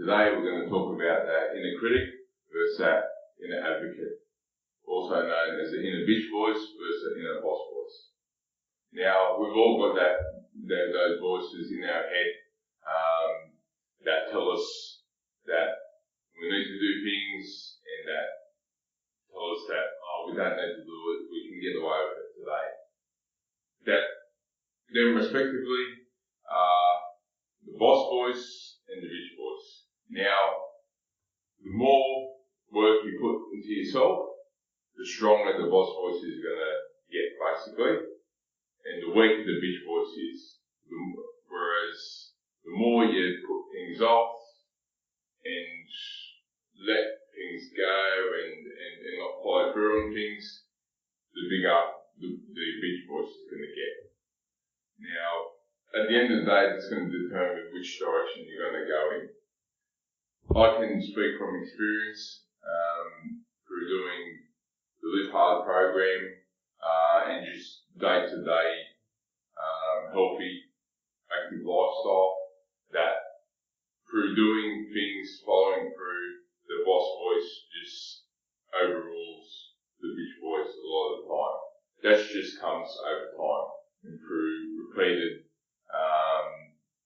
today we're going to talk about that inner critic versus that inner advocate, also known as the inner bitch voice versus the inner boss voice. Now, we've all got those voices in our head that tell us that we need to do things and that tell us that, we don't need to do it, we can get away with it today. That them respectively are the boss voice and the bitch voice. Now, the more work you put into yourself, the stronger the boss voice is going to get, basically, and the weaker the bitch voice is. Whereas the more you put things off and let things go and not follow through on things, the bigger the bitch voice is going to get. Now, at the end of the day, it's going to determine which direction you're going to go in. I can speak from experience through doing the Live Hard program and just day-to-day healthy, active lifestyle, that through doing things, following through, the boss voice just overrules the bitch voice a lot of the time. That just comes over time and through repeated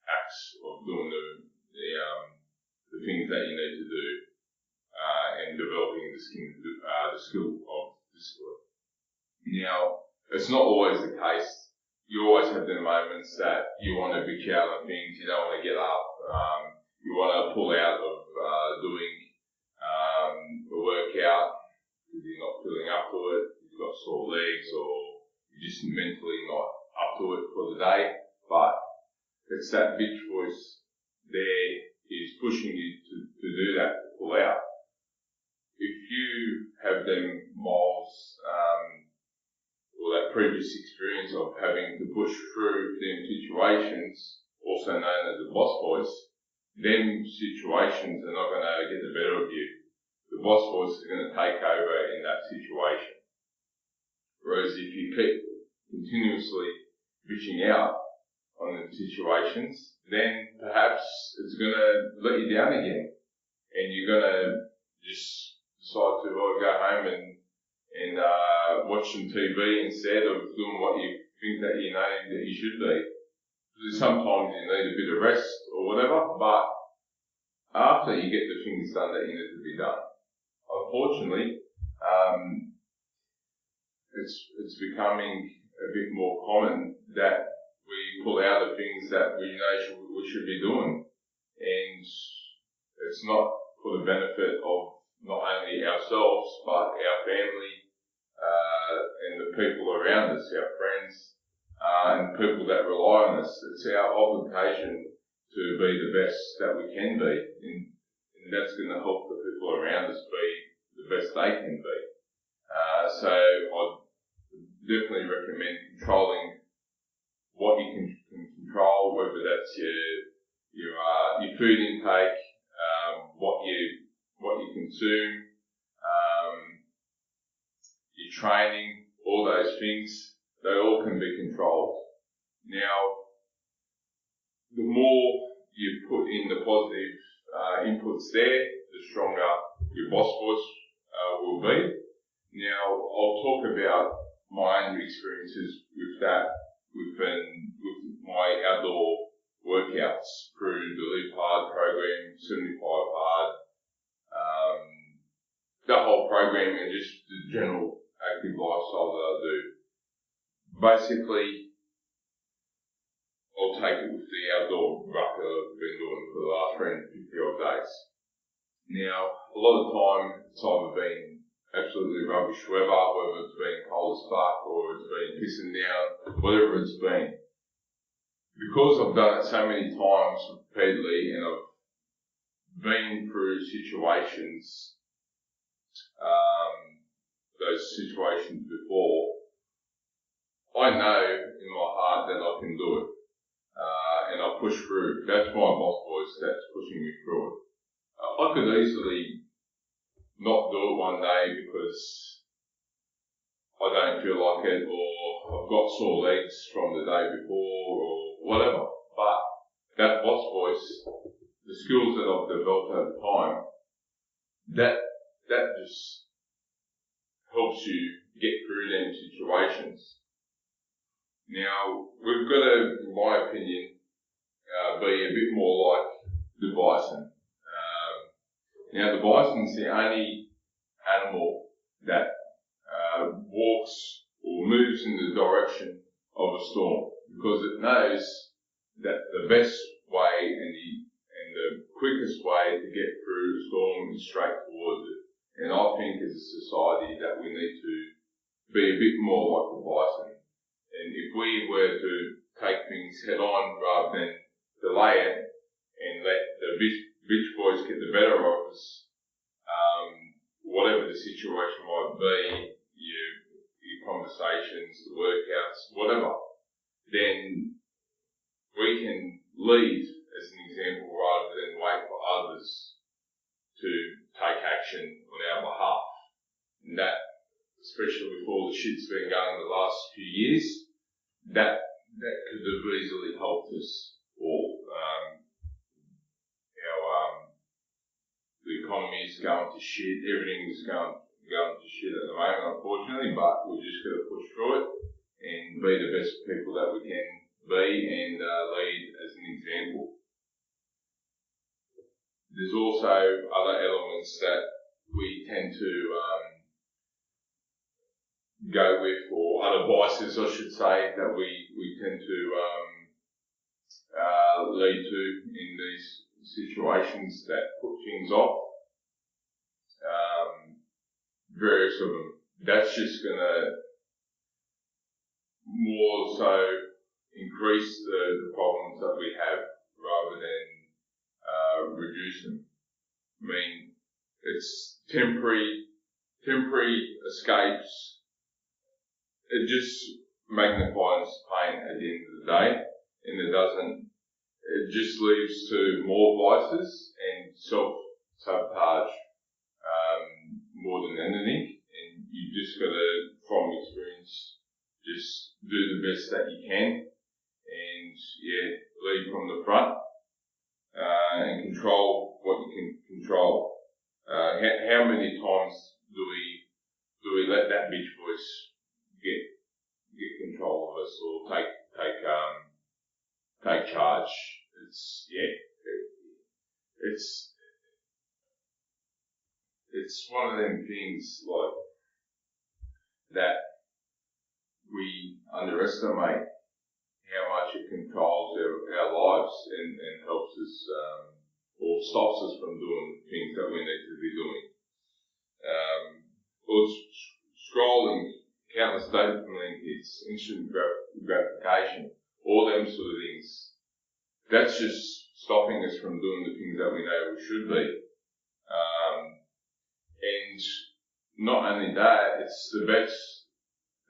acts of doing the things that you need to do and developing the skill of discipline. Now, it's not always the case. You always have the moments that you want to bitch out on things, you don't want to get up, you want to pull out of doing a workout because you're not feeling up to it, you've got sore legs, or you're just mentally not up to it for the day. But it's that bitch voice there is pushing you to do that, to pull out. If you have them miles, or that previous experience of having to push through them situations, also known as the boss voice, them situations are not going to get the better of you. The boss voice is going to take over in that situation. Whereas if you keep continuously bitching out on the situations, then perhaps it's going to let you down again. And you're going to just decide to go home and watch some TV instead of doing what you think that you know that you should be. Sometimes you need a bit of rest or whatever, but after you get the things done that you need to be done. Unfortunately, it's becoming a bit more common that we pull out of things that we know we should be doing, and it's not for the benefit of not only ourselves but our family and the people around us, our friends, and people that rely on us. It's our obligation to be the best that we can be, and that's going to help the people around us be the best they can be. So I'd definitely recommend controlling what you can control, whether that's your food intake, what you consume, your training, all those things. They all can be controlled. Now, the more you put in the positive inputs there, the stronger your boss voice will be. Now, I'll talk about my own experiences with that, with my outdoor workouts through the Live Hard program, 75 Hard, the whole program, and just the general active lifestyle that I do. Basically, I'll take it with the outdoor ruck that I've been doing for the last 350 odd days. Now, a lot of the time, it's either been absolutely rubbish weather, whether it's been cold as fuck or it's been pissing down, whatever it's been. Because I've done it so many times repeatedly and I've been through situations, those situations before, I know in my heart that I can do it, and I'll push through. That's my boss voice that's pushing me through it. I could easily not do it one day because I don't feel like it, or I've got sore legs from the day before, or whatever. But that boss voice, the skills that I've developed over time, that just helps you get through them situations. Now, we've got to, in my opinion, be a bit more like the bison. Now, the bison's the only animal that walks or moves in the direction of a storm, because it knows that the best way and the quickest way to get through a storm is straight towards it. And I think as a society that we need to be a bit more like the bison. And if we were to take things head on rather than delay it and let the bitch boys get the better of us, whatever the situation might be, your conversations, the workouts, whatever, then we can lead as an example rather than wait for others to take action on our behalf. And that, especially with all the shit's been going the last few years, that could have easily helped us all. The economy is going to shit, everything is going to shit at the moment, unfortunately, but we're just going to push through it and be the best people that we can be and lead as an example. There's also other elements that we tend to go with, or other vices, I should say, that we tend to lead to in these situations that put things off. Various of them. That's just going to more so increase the problems that we have rather than reduce them. I mean, it's temporary escapes. It just magnifies pain at the end of the day, and it just leads to more vices and self-sabotage more than anything. And you just got to, from experience, just do the best that you can and, lead from the front and control what you can control. How many times do we let that bitch voice get control of us or take charge? It's one of them things like that we underestimate how much it controls our lives and helps us or stops us from doing things that we need to be doing. Or scrolling, countless dopamine hits, instant gratification, all them sort of things. That's just stopping us from doing the things that we know we should be. And not only that, it's the best.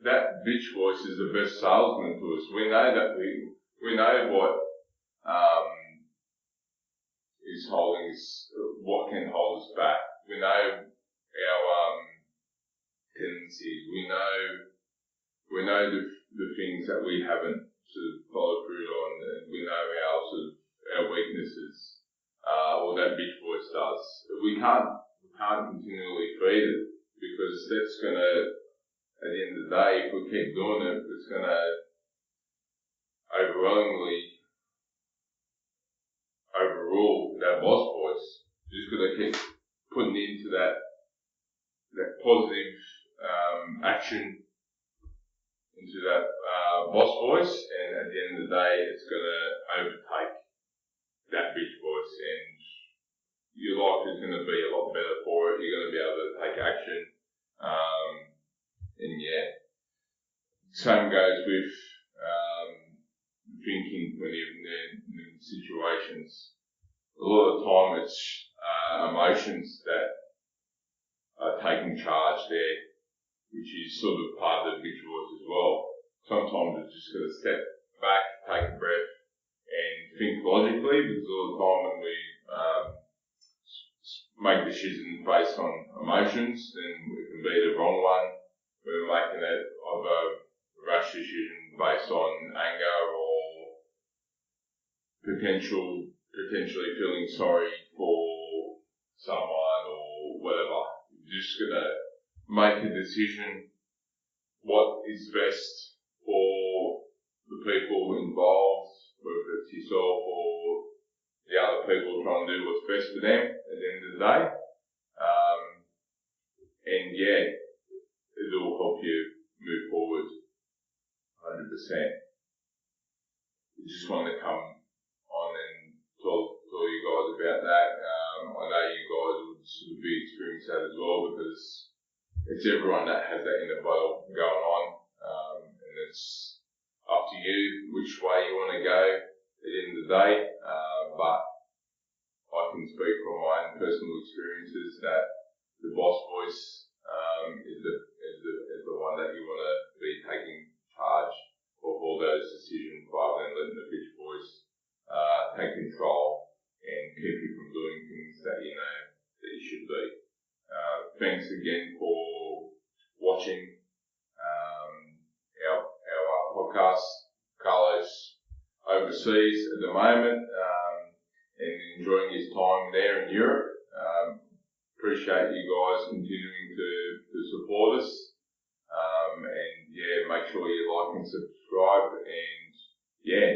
That bitch voice is the best salesman to us. We know that we know what is holding us, what can hold us back. We know our tendencies. We know the things that we haven't sort of followed through on, and we know our weaknesses. Or that bitch voice does. We can't continually feed it, because that's gonna, at the end of the day, if we keep doing it, it's gonna overwhelmingly overrule that boss voice. Just gotta keep putting into that positive action into that boss voice, and at the end of the day, it's gonna overtake that bitch voice, and your life is going to be a lot better for it. You're going to be able to take action. Same goes with drinking when you're in situations. A lot of the time it's emotions that are taking charge there, which is sort of part of the bitch voice as well. Sometimes it's just got to step back, take a breath, and think logically, because all the time when we make decisions based on emotions, then it can be the wrong one. We're making it of a rash decision based on anger or potential potentially feeling sorry for someone or whatever. You're just going to make a decision what is best for the people involved, whether it's yourself or the other people trying to do what's best for them at the end of the day. And yeah, it'll help you move forward 100%. I just wanted to come on and tell you guys about that. I know you guys would sort of be experiencing that as well, because it's everyone that has that inner battle going on, and it's up to you which way you want to go at the end of the day. But I can speak from my own personal experiences that the boss voice is the one that you want to be taking charge of all those decisions, rather than letting the bitch voice take control and keep you from doing things that you know that you should be. Thanks again for watching our podcast. Carlos overseas at the moment and enjoying his time there in Europe. Appreciate you guys continuing to support us. And yeah, make sure you like and subscribe, and yeah,